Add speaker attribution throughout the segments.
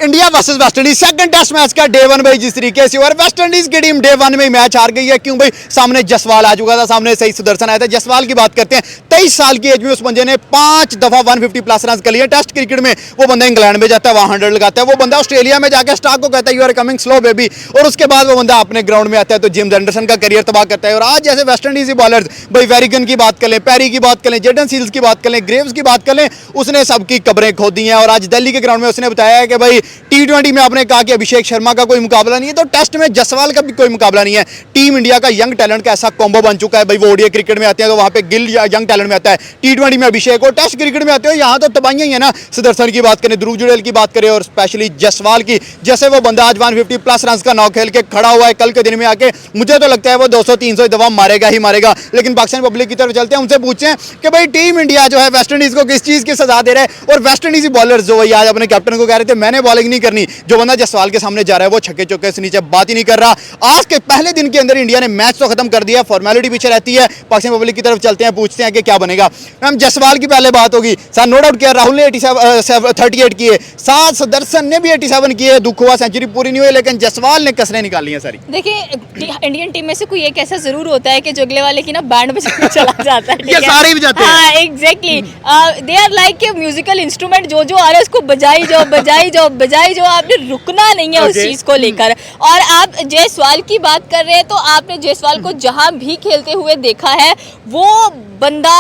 Speaker 1: India versus West Indies second test match का day one भाई जिस तरीके से और वेस्ट इंडीज की टीम डे वन में मैच हार गई है। क्यों भाई? सामने जसवाल आ चुका था, सामने सही सुदर्शन आया था। जसवाल की बात करते हैं, 23 साल की एज में उस बंदे ने 5 दफा 150 प्लस रन कर लिए। टेस्ट क्रिकेट में वो बंदा इंग्लैंड में जाता है, वहां 100 लगाता है। वो बंदा ऑस्ट्रेलिया में जाकर स्टार्क को कहता है you are coming slow baby, और उसके बाद वो बंदा अपने ग्राउंड में आता है तो जेम्स एंडरसन का करियर तबाह करता है। और आज जैसे वेस्ट इंडीज बॉलर्स भाई वेरिगन की बात कर लें, पैरी की बात कर लें, जेडन सील्स की बात कर लें, ग्रेव्स की बात कर लें, उसने सबकी कब्रें खोद दी हैं। और आज दिल्ली के ग्राउंड में उसने बताया है कि भाई T20 में आपने कहा कि अभिषेक शर्मा का कोई मुकाबला नहीं है, तो टेस्ट में जसवाल का भी कोई मुकाबला नहीं है। टीम इंडिया का यंग टैलेंट का ऐसा कॉम्बो बन चुका है भाई। वो ओडीआई क्रिकेट में आते हैं तो वहां पे गिल यंग टैलेंट में आता है, T20 में अभिषेक, और टेस्ट क्रिकेट में आते हो यहाँ तो तबाहियां ही है ना। सुदर्शन की बात करें, ध्रुव जुड़ेल की बात करें और स्पेशली जसवाल की, जैसे वो बंदा आज 150 प्लस रन का नौ खेल के खड़ा हुआ है। कल के दिन में आके मुझे तो लगता है वो 200-300 दफा मारेगा ही मारेगा। लेकिन पाकिस्तान पब्लिक की तरफ चलते हैं, उनसे पूछते हैं कि भाई टीम इंडिया जो है वेस्ट इंडीज को किस चीज की सजा दे रहा है। और वेस्ट इंडीज बॉलर जो है आज अपने कैप्टन को कह रहे थे मैंने बॉलिंग नहीं करनी, जो बंदा जसवाल के सामने जा रहा है वो छक्के चौके से नीचे बात ही नहीं कर रहा। आज के पहले दिन के अंदर इंडिया ने मैच तो खत्म कर दिया, फॉर्मेलिटी पीछे रहती है। पाकिस्तान पब्लिक की तरफ चलते हैं, पूछते हैं कि क्या बनेगा। मैम जसवाल की पहले बात होगी, सर नो डाउट किया राहुल ने 38 किए, साथ सुदर्शन ने भी 87 किए, दुख हुआ सेंचुरी पूरी नहीं हुई, लेकिन जसवाल ने कसरें निकाली हैं सारी।
Speaker 2: देखिए इंडियन टीम में से कोई एक ऐसा जरूर होता है कि जो अगले वाले की ना बैंड में चला जाता है।
Speaker 1: ये सारे भी जाते हैं।
Speaker 2: हाँ exactly, they are like a musical instrument, जो आ रहा है उसको बजाई जाओ बजाई जाओ बजाई जाओ, आपने रुकना नहीं है उस चीज को लेकर। और आप जायसवाल की बात कर रहे हैं तो आपने जायसवाल को जहां भी खेलते हुए देखा है, वो बंदा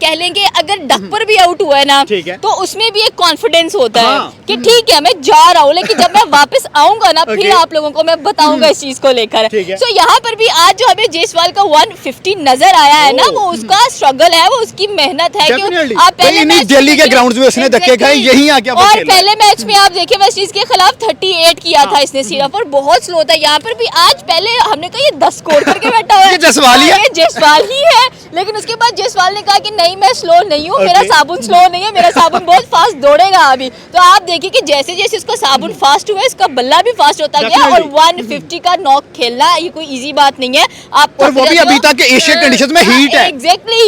Speaker 2: कह लेंगे अगर डक पर भी आउट हुआ है ना तो उसमें भी एक कॉन्फिडेंस होता है कि ठीक है मैं जा रहा हूँ, लेकिन जब मैं वापस आऊंगा ना फिर आप लोगों को मैं बताऊंगा इस चीज को लेकर। सो यहाँ पर भी आज जो हमें जायसवाल का 150 नजर आया है ना, वो उसका स्ट्रगल है, वो उसकी मेहनत है कि आप पहले
Speaker 1: दिल्ली के ग्राउंड में उसने धक्के खाए, यही आके
Speaker 2: और पहले मैच में आप देखिए वेस्ट इंडीज के खिलाफ 38 किया था इसने सिर्फ, और बहुत स्लो था। यहाँ पर भी आज पहले हमने कहा ये 10 स्कोर करके बैठा हुआ है, जायसवाल ही है, लेकिन उसके बाद जायसवाल ने कहा कि नहीं मैं स्लो नहीं हूँ, मेरा साबुन स्लो नहीं है, मेरा साबुन बहुत फास्ट दौड़ेगा अभी। तो आप देखिए कि जैसे जैसे उसका साबुन फास्ट हुआ इसका बल्ला भी फास्ट होता गया, और 150 का नॉक खेलना ये कोई इजी बात नहीं है। आप
Speaker 1: और वो भी अभी तक के एशियन कंडीशंस में हीट है।
Speaker 2: एग्जैक्टली,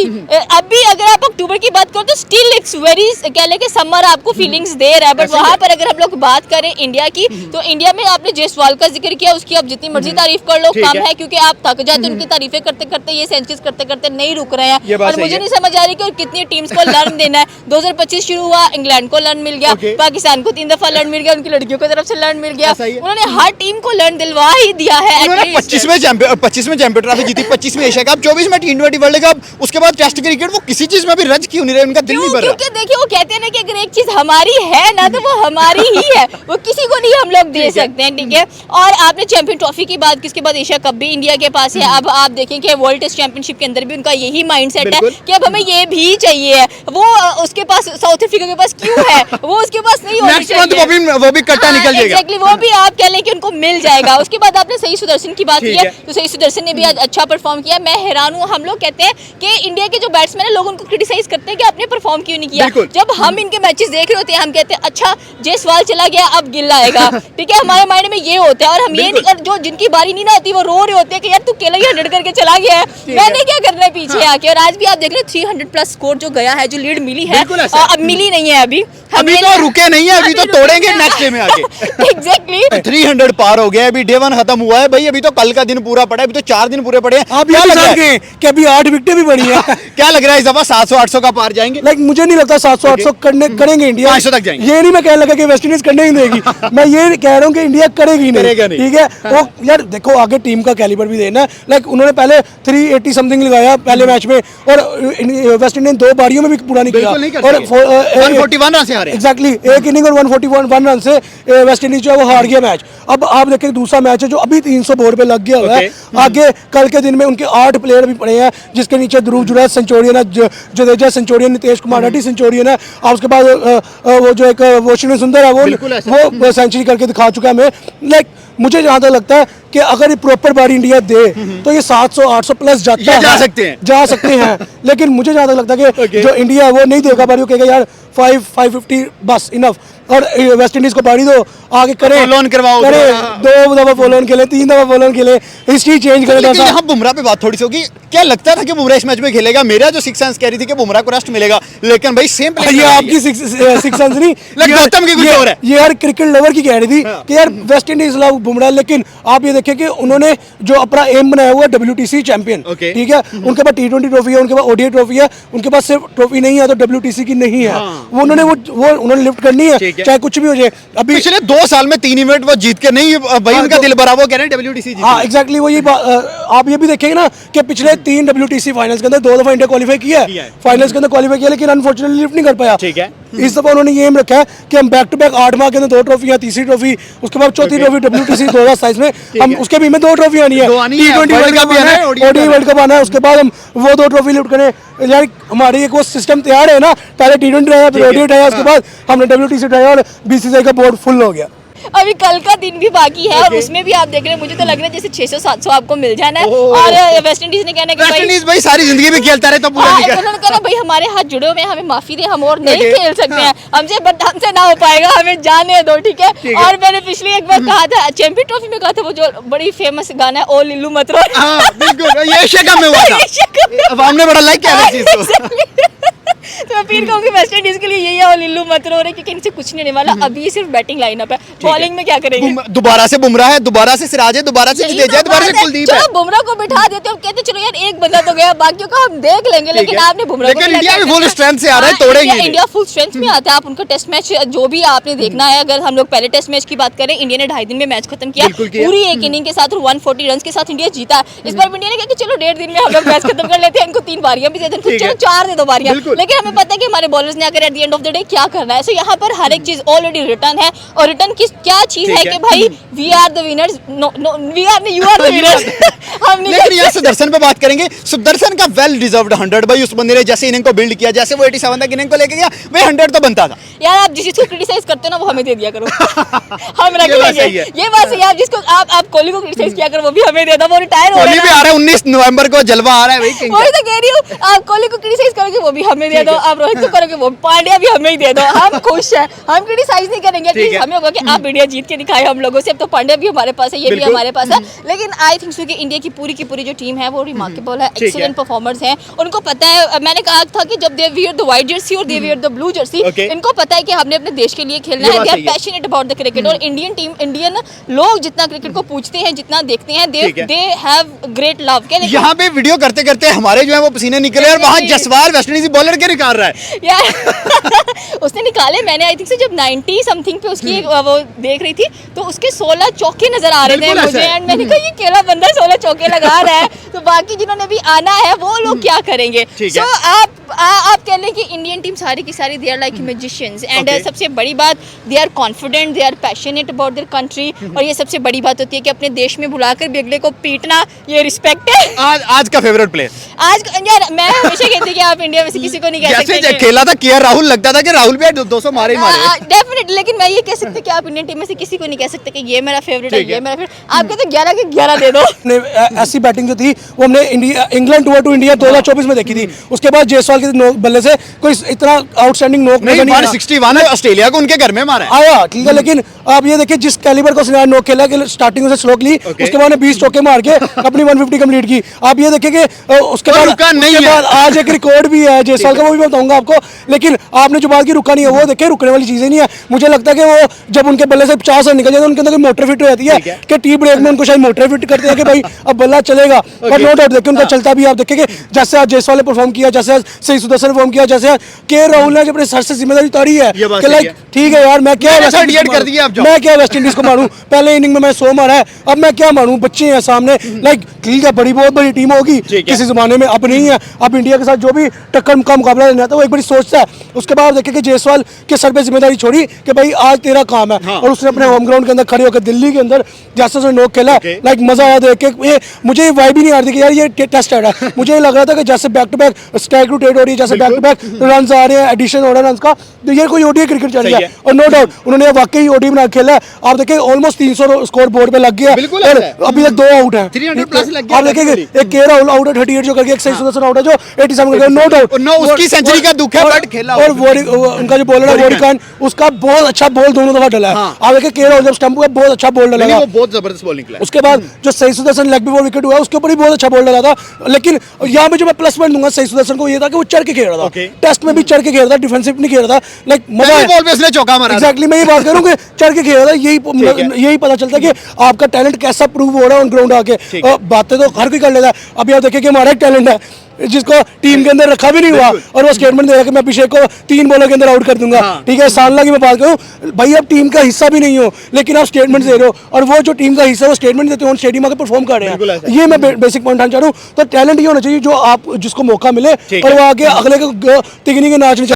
Speaker 2: अभी अगर आप अक्टूबर की बात करो तो स्टिल इट्स वेरी कह लें कि समर आपको फीलिंग्स दे रहा है, बट वहां पर अगर हम लोग बात करें इंडिया की तो इंडिया में आपने जायसवाल का जिक्र किया, उसकी आप जितनी मर्जी तारीफ कर लो कम है, क्योंकि आप थक जाते उनकी तारीफें करते करते, ये सेंचुरीज करते करते नहीं रुक रहे हैं। और मुझे नहीं समझ आ रही कि कितनी टीम्स को लर्न देना है। 2025 शुरू हुआ, इंग्लैंड को लर्न मिल गया, पाकिस्तान को 3 दफा लर्न मिल गया, उनकी लड़कियों की तरफ से लर्न मिल गया, उन्होंने हर टीम को लर्न दिलवा ही दिया है।
Speaker 1: 25 में चैंपियन ट्रॉफी जीती, 25 में एशिया कप, 24 में T20 वर्ल्ड कप, उसके बाद टेस्ट क्रिकेट, वो किसी चीज में भी रज क्यों नहीं रहे, उनका दिल नहीं भर रहा।
Speaker 2: क्योंकि देखिए वो कहते हैं ना कि अगर एक चीज हमारी है ना तो वो हमारी ही है, वो किसी को नहीं हम लोग दे सकते हैं, ठीक है। और आपने चैंपियन ट्रॉफी की बात, किसके बाद एशिया कप भी इंडिया के पास है। अब आप देखें कि वर्ल्ड टेस्ट चैंपियनशिप के अंदर भी उनका यही माइंडसेट है कि अब हमें ये भी चाहिए है। वो उसके पास साउथ अफ्रीका के पास क्यों है, वो उसके पास नहीं होना चाहिए,
Speaker 1: वो भी कट्टा निकल जाएगा।
Speaker 2: एग्जैक्टली, वो भी आप कह लें कि उनको मिल जाएगा। उसके बाद आपने सही सुदर्शन की बात की है, तो सही सुदर्शन ने भी आज अच्छा परफॉर्म किया। मैं हैरान हूँ, हम लोग कहते हैं कि इंडिया के जो बैट्समैन है लोग उनको क्रिटिसाइज करते हैं कि आपने परफॉर्म क्यों नहीं किया। जब हम इनके मैचेस देख रहे होते हैं हम कहते हैं अच्छा जायसवाल चला गया अब गिल आएगा, ठीक है, हमारे माइंड में ये होता है। और हम ये नहीं, जो जिनकी बारी नहीं ना होती वो रो रहे होते हैं कि यार तू केला ही 100 करके चला गया है, मैंने क्या करना है पीछे आके। और आज भी आप देख रहे हो 300 प्लस स्कोर जो गया है, जो लीड मिली है, अब मिली नहीं है अभी
Speaker 1: तो रुके नहीं है, अभी तो तोड़ेंगे नेक्स्ट डे में आके।
Speaker 2: एग्जैक्टली
Speaker 1: 300 पार हो गया, अभी डे 1 खत्म हुआ है भाई, अभी तो कल का दिन पूरा पड़ा है, अभी तो 4 दिन पूरे पड़े हैं।
Speaker 3: आप ये जान के कि अभी 8 विकेटें भी बनी है।
Speaker 1: क्या लग रहा है इस दफा 700-800 का पार जाएंगे?
Speaker 3: लाइक मुझे नहीं लगता 700-800 करेंगे इंडिया,
Speaker 1: 500 तक जाएंगे।
Speaker 3: ये नहीं मैं कहने लगा कि वेस्ट इंडीज करने ही देगी, मैं ये कह रहा हूँ कि इंडिया करेगी नहीं, ठीक है। वो यार देखो आगे टीम का कैलिबर भी देना है। लाइक उन्होंने पहले 380 समथिंग लगाया पहले मैच में, और वेस्ट इंडीज 2 बारियों में भी पूरा नहीं किया, और
Speaker 1: 141 रन से हारे।
Speaker 3: एग्जैक्टली, एक इनिंग और 141 रन से वेस्ट इंडीज जो है वो हार गया मैच। अब आप देखें दूसरा मैच है जो अभी 300 बोर्ड पे लग गया हुआ है। आगे कल के दिन में उनके 8 प्लेयर भी पड़े हैं, जिसके नीचे ध्रुव जुड़ेल सेंचुरियन है, जडेजा सेंचुरियन, नितेश कुमार रेड्डी सेंचुरियन है, और उसके बाद वो जो एक वॉशिंगटन सुंदर है वो सेंचुरी करके दिखा चुका है हमें। लाइक मुझे जहाँ तक लगता है कि अगर ये प्रॉपर बारी इंडिया दे तो ये 700-800 प्लस जा सकते हैं। लेकिन मुझे जहाँ तक लगता है कि जो इंडिया है वो नहीं देगा बारी, वो कहेगा यार 550 बस इनफ। और वेस्ट इंडीज को पानी दो, आगे करे,
Speaker 1: फॉलो ऑन करवाओ,
Speaker 3: करे,
Speaker 1: हाँ।
Speaker 3: 2 दफा फॉलो ऑन खेले, 3 दफा फॉलो ऑन खेले, हिस्ट्री चेंज करे।
Speaker 1: लेकिन यहाँ बुमराह पे बात थोड़ी सी होगी, क्या लगता था कि बुमराह इस मैच में खेलेगा? मेरा जो 6 सेंस कह रही थी कि बुमराह को रेस्ट मिलेगा, लेकिन भाई सेम
Speaker 3: ये आपकी 6 सेंस नहीं,
Speaker 1: गौतम की कुछ और है।
Speaker 3: ये यार क्रिकेट लवर की कह रही थी कि यार वेस्ट इंडीज लव बुमराह, लेकिन आप ये देखिए कि उन्होंने जो अपना एम बनाया हुआ है WTC चैंपियन,
Speaker 1: Okay.
Speaker 3: ठीक है, उनके पास T20 ट्रॉफी है, उनके पास ODI ट्रॉफी है, उनके पास सिर्फ ट्रॉफी नहीं है तो WTC की नहीं है, वो उन्होंने लिफ्ट करनी है,
Speaker 1: ठीक है।
Speaker 3: चाहे कुछ भी हो जाए। अभी
Speaker 1: पिछले 2 साल में 3 इवेंट वो जीत के नहीं, भाई उनका दिल भरा, वो कह रहे हैं WTC जीती।
Speaker 3: हाँ एग्जैक्टली वही आप ये भी देखेंगे ना कि पिछले 3 WTC फाइनल्स के अंदर 2 दफा इंडिया क्वालिफाई किया
Speaker 1: किया
Speaker 3: है,
Speaker 1: है।
Speaker 3: फाइनल्स के अंदर क्वालिफाई किया, लेकिन अनफॉर्चुनेटली लिफ्ट नहीं कर पाया।
Speaker 1: ठीक है।
Speaker 3: इस दफा उन्होंने ये एम रखा है कि हम बैक टू बैक 8 माह के अंदर 2 ट्रॉफियां, तीसरी ट्रॉफी, उसके बाद चौथी ट्रॉफी WTC 2027 में, हम उसके भी में 2 ट्रॉफी आनी है,
Speaker 1: दो आनी है,
Speaker 3: T20 वर्ल्ड कप आना है, ODI वर्ल्ड कप आना है, उसके बाद हम वो 2 ट्रॉफी लिफ्ट करें। यार हमारी एक वो सिस्टम तैयार है ना, पहले T20 रहा, फिर ODI उठाया, उसके बाद हमने WTC उठाया और BCCI का बोर्ड फुल हो गया।
Speaker 2: अभी कल का दिन भी बाकी है और उसमें भी आप देख रहे हैं, मुझे तो लग रहा है जैसे 600-700 आपको मिल जाना है। और वेस्ट इंडीज ने कहना है कि
Speaker 1: वेस्ट इंडीज भाई सारी जिंदगी में खेलता रहे तो पूरा नहीं कर।
Speaker 2: उन्होंने कहा भाई हमारे हाथ जुड़े हुए हैं, हमें माफी दे, हम और नहीं खेल सकते हैं, हमसे बट हमसे ना हो पाएगा, हमें जाने दो, ठीक है। और मैंने पिछली एक बार कहा था चैंपियन ट्रॉफी में, कहा था वो जो बड़ी फेमस गाना है ओ लिल्लू मत रो।
Speaker 1: हाँ बिल्कुल, ये एशिया कप में हुआ था, अवाम ने बड़ा लाइक किया इस चीज को।
Speaker 2: तो मैं फिर कहूँगी वेस्ट इंडीज के लिए यही है, और लिल्लू मत रो रहे, क्योंकि इनसे कुछ नहीं होने वाला। अभी ये सिर्फ बैटिंग लाइनअप है, बॉलिंग में क्या करेंगे?
Speaker 1: दोबारा से बुमराह है, दोबारा से सिराज है, दोबारा से जडेजा, दोबारा से कुलदीप है।
Speaker 2: चलो बुमराह को बिठा देते हो, कहते चलो यार एक बंदा तो गया, बाकियों का हम देख लेंगे, लेकिन आपने बुमराह को,
Speaker 1: लेकिन इंडिया भी फुल स्ट्रेंथ से आ रहा है, तोड़ेंगे नहीं।
Speaker 2: इंडिया फुल स्ट्रेंथ में आता है। आप उनका टेस्ट मैच जो भी आपने देखना है, अगर हम लोग पहले टेस्ट मैच की बात करें, इंडिया ने 2.5 दिन में मैच खत्म किया,
Speaker 1: बिल्कुल किया।
Speaker 2: पूरी एक इनिंग के साथ, और 140 रन के साथ इंडिया जीता। इस बार इंडिया ने कहा कि चलो 1.5 दिन में हम लोग मैच खत्म कर लेते हैं, इनको 3 बारियां भी दे दें, चलो 4 दे दो बारियां, लेकिन हमें पता है कि हमारे बॉलर्स ने अगर at the end of the day क्या करना है। सो यहाँ पर हर एक चीज ऑलरेडी रिटर्न है, और रिटर्न की क्या चीज है कि भाई we are the winners, we are you are the winners. हम नहीं,
Speaker 1: लेकिन यहाँ सुदर्शन पे बात करेंगे, सुदर्शन का वेल डिजर्व्ड 100 भाई, उस बंदे ने जैसे इनिंग को बिल्ड किया, जैसे वो 87 तक इनिंग को लेके गया, वही 100 तो बनता था।
Speaker 2: यार आप जिस चीज को क्रिटिसाइज करते हो ना, वो हमें दे दिया करो, हम रख
Speaker 1: ये बात
Speaker 2: लेंगे।
Speaker 1: सही है।
Speaker 2: ये बात सही है। आप जिसको आप कोहली को क्रिटिसाइज किया करो, वो भी हमें दे दो, वो रिटायर हो
Speaker 1: कोहली
Speaker 2: रहा
Speaker 1: भी
Speaker 2: है।
Speaker 1: आ रहा है 19 नवंबर को, जलवा आ रहा है भाई किंग
Speaker 2: वही
Speaker 1: का।
Speaker 2: तो कह रही हूँ, आप कोहली को क्रिटिसाइज करोगे वो भी हमें दे दो, आप रोहित को करोगे वो, पांड्या भी हमें ही दे दो, हम खुश हैं, हम क्रिटिसाइज नहीं करेंगे।
Speaker 1: ठीक है।
Speaker 2: हमें होगा कि आप इंडिया जीत के दिखाए हम लोगों से, अब तो पांड्या भी हमारे पास है, ये भी
Speaker 1: बिल्कुल।
Speaker 2: हमारे पास है। लेकिन आई थिंक सो कि इंडिया की पूरी जो टीम है वो रिमार्केबल है,
Speaker 1: ठीक है।
Speaker 2: एक्सीलेंट परफॉर्मर्स हैं। उनको पता है, मैंने कहा था कि जब they wear the white jersey और they wear the blue jersey,
Speaker 1: Okay.
Speaker 2: इनको पता है कि हमने अपने देश के लिए खेलना
Speaker 1: ये
Speaker 2: है,
Speaker 1: बात
Speaker 2: दे आर
Speaker 1: सही है।
Speaker 2: Passionate about the cricket. और इंडियन टीम, इंडियन लोग जितना क्रिकेट को पूछते हैं, जितना देखते हैं,
Speaker 1: ठीक है।
Speaker 2: They have great love. क्या लेकिन
Speaker 1: यहाँ पे वीडियो करते करते हमारे जो है वो पसीने निकले, और वहाँ जसवाल वेस्ट इंडीज बॉलर के निकाल रहा है।
Speaker 2: यार उसने निकाले, मैंने आई थिंक से जब 90 समथिंग पे उसकी एक, वो देख रही थी, तो उसके 16 चौके नजर आ रहे थे
Speaker 1: बिल्कुल
Speaker 2: मुझे,
Speaker 1: ऐसा है।
Speaker 2: एंड मैंने कहा ये केला बंदा 16 चौके लगा रहा है, तो बाकी जिन्होंने भी आना है वो लोग क्या करेंगे?
Speaker 1: ठीक है।
Speaker 2: सो आप कह लें कि इंडियन टीम सारी की सारी they are like magicians, and
Speaker 1: Okay.
Speaker 2: सबसे बड़ी बात, they are confident, they are passionate about their country. और ये सबसे बड़ी बात होती है कि अपने देश में बुलाकर भी अगले को पीटना, ये रिस्पेक्ट है।
Speaker 1: आज का फेवरेट प्लेयर
Speaker 2: आज यार मैं हमेशा कहती कि आप इंडिया में से किसी को नहीं कह
Speaker 1: जैसे
Speaker 2: सकते कि-
Speaker 1: खेला था केआर राहुल, लगता था कि राहुल भी 200 मारे ही मारे।
Speaker 2: डेफिनेटली, लेकिन मैं ये कह सकती कि आप इंडियन टीम में से किसी को नहीं कह सकते कि ये मेरा फेवरेट है,
Speaker 1: ठीक है।
Speaker 2: ये मेरा फेवरेट। आप कहते 11 के 11 दे दो।
Speaker 3: ने ऐसी बैटिंग जो थी वो हमने इंग्लैंड टूर टू इंडिया 2024 में देखी थी, उसके बाद जायसवाल के बल्ले से कोई इतना आउटस्टैंडिंग नोक
Speaker 1: नहीं,
Speaker 3: नहीं बना।
Speaker 1: 161 है, ऑस्ट्रेलिया को उनके घर में मारा है।
Speaker 3: आया ठीक है, लेकिन आप ये देखिए जिस कैलिबर को उसने नोक खेला कि स्टार्टिंग से स्लोक ली, उसके बाद 20 चौके मार के अपनी 150 कंप्लीट की। आप ये देखिए कि उसके
Speaker 1: और
Speaker 3: बाद
Speaker 1: रुका नहीं
Speaker 3: उसके
Speaker 1: है।
Speaker 3: बाद आज एक रिकॉर्ड भी है जायसवाल का, वो भी मैं बताऊंगा आपको। लेकिन आपने जो बात की रुका नहीं है, वो देखिए रुकने वाली चीजें नहीं है। मुझे लगता है कि वो जब उनके बल्ले से 50 रन निकल जाते हैं, उनके अंदर मोटर फिट हो जाती है
Speaker 1: ठीक है।
Speaker 3: कि टी ब्रेक में उनको शायद मोटर फिट करते हैं कि भाई अब बल्ला चलेगा, बट नो डाउट देखिए उनका चलता भी। आप देखिए कि जैसे आज जायसवाल ने परफॉर्म किया, जैसे आज सही सुदर्शन ने परफॉर्म किया, जैसे आज के राहुल ने अपने सर से जिम्मेदारी उतारी है
Speaker 1: ये बात
Speaker 3: कि
Speaker 1: सही
Speaker 3: लाइक
Speaker 1: है।
Speaker 3: ठीक है यार, मैं क्या
Speaker 1: मैंने
Speaker 3: वेस्ट इंडीज
Speaker 1: ऐसा
Speaker 3: को
Speaker 1: कर दिया, आप जाओ।
Speaker 3: मैं क्या वेस्ट इंडीज को मारूं, पहले इनिंग में मैं 100 मारा है, अब मैं क्या मारूं, बच्चे हैं सामने। लाइक ठीक है, बड़ी बहुत बड़ी टीम होगी
Speaker 1: ठीक है।
Speaker 3: किसी जमाने में, अब नहीं है। अब इंडिया के साथ जो भी टक्कर का मुकाबला लेना था वो एक बड़ी सोचता है। उसके बाद देखिए कि जायसवाल के सर पे जिम्मेदारी छोड़ी कि भाई आज तेरा काम है, और उसने अपने होम ग्राउंड के अंदर खड़े होकर दिल्ली के अंदर जैसे उसने नोक खेला, लाइक मजा आया देख के। ये मुझे वाइब ही नहीं आ रही थी कि यार ये टेस्ट है। मुझे ये लग रहा था कि जैसे back to back strike rotate हो रही है, जैसे बैक टू बैक रन आ रहे हैं, एडिशन हो रहा है रन का, तो ये कोई ओडीआई क्रिकेट चल रहा है और नो डाउट उन्होंने वाकई ओडी बना खेला है। आप देखिए ऑलमोस्ट 300 स्कोर बोर्ड पे लग गया
Speaker 1: बिल्कुल
Speaker 3: और
Speaker 1: ऐसा है।
Speaker 3: अभी तक 2 आउट है
Speaker 1: 300 प्लस लग गया
Speaker 3: आप देखेंगे एक के राहुल आउट है 38 जो करके, एक सही सुदर्शन आउट है जो 87 करके, नो डाउट
Speaker 1: नो उसकी सेंचुरी का दुख है बट खेला
Speaker 3: और उनका जो बॉलर है वोडी खान उसका बहुत अच्छा बॉल दोनों दफा डला है।
Speaker 1: हाँ।
Speaker 3: आप देखिए के राहुल जब स्टंप हुआ बहुत अच्छा बॉल डला
Speaker 1: वो बहुत जबरदस्त बॉलिंग किया।
Speaker 3: उसके बाद जो सही सुदर्शन लेग बिफोर विकेट हुआ उसके ऊपर भी बहुत अच्छा बॉल डाला था। लेकिन यहाँ पे जो मैं प्लस पॉइंट दूंगा सही सुदर्शन को ये था कि वो चढ़ के खेल रहा था, टेस्ट में भी चढ़ के खेल रहा था, डिफेंसिव नहीं खेल रहा था, लाइक मजा है।
Speaker 1: बॉल पे उसने चौका मारा।
Speaker 3: एग्जैक्टली मैं ये बात करूँ कि चढ़ के खेल रहा था, यही पता चलता है कि आपका टैलेंट कैसा प्रूव हो रहा है ऑन ग्राउंड आके। बातें तो हर कोई कर लेता है, अभी आप देखिए कि हमारा एक टैलेंट है जिसको टीम के अंदर रखा भी नहीं हुआ और वो स्टेटमेंट दे रहा कि मैं अभिषेक को 3 बॉलों के अंदर आउट कर दूंगा। ठीक है, सालना की मैं बात करूं, भाई आप टीम का हिस्सा भी नहीं हो लेकिन आप स्टेटमेंट दे रहे हो और वो जो टीम का हिस्सा है वो स्टेटमेंट देते हो, स्टेडियम आके परफॉर्म कर रहे हैं। ये मैं बेसिक पॉइंट चाह रहा हूँ। तो टैलेंट ये होना चाहिए जो आप जिसको मौका मिले और वो आगे अगले को तिगनी के नाच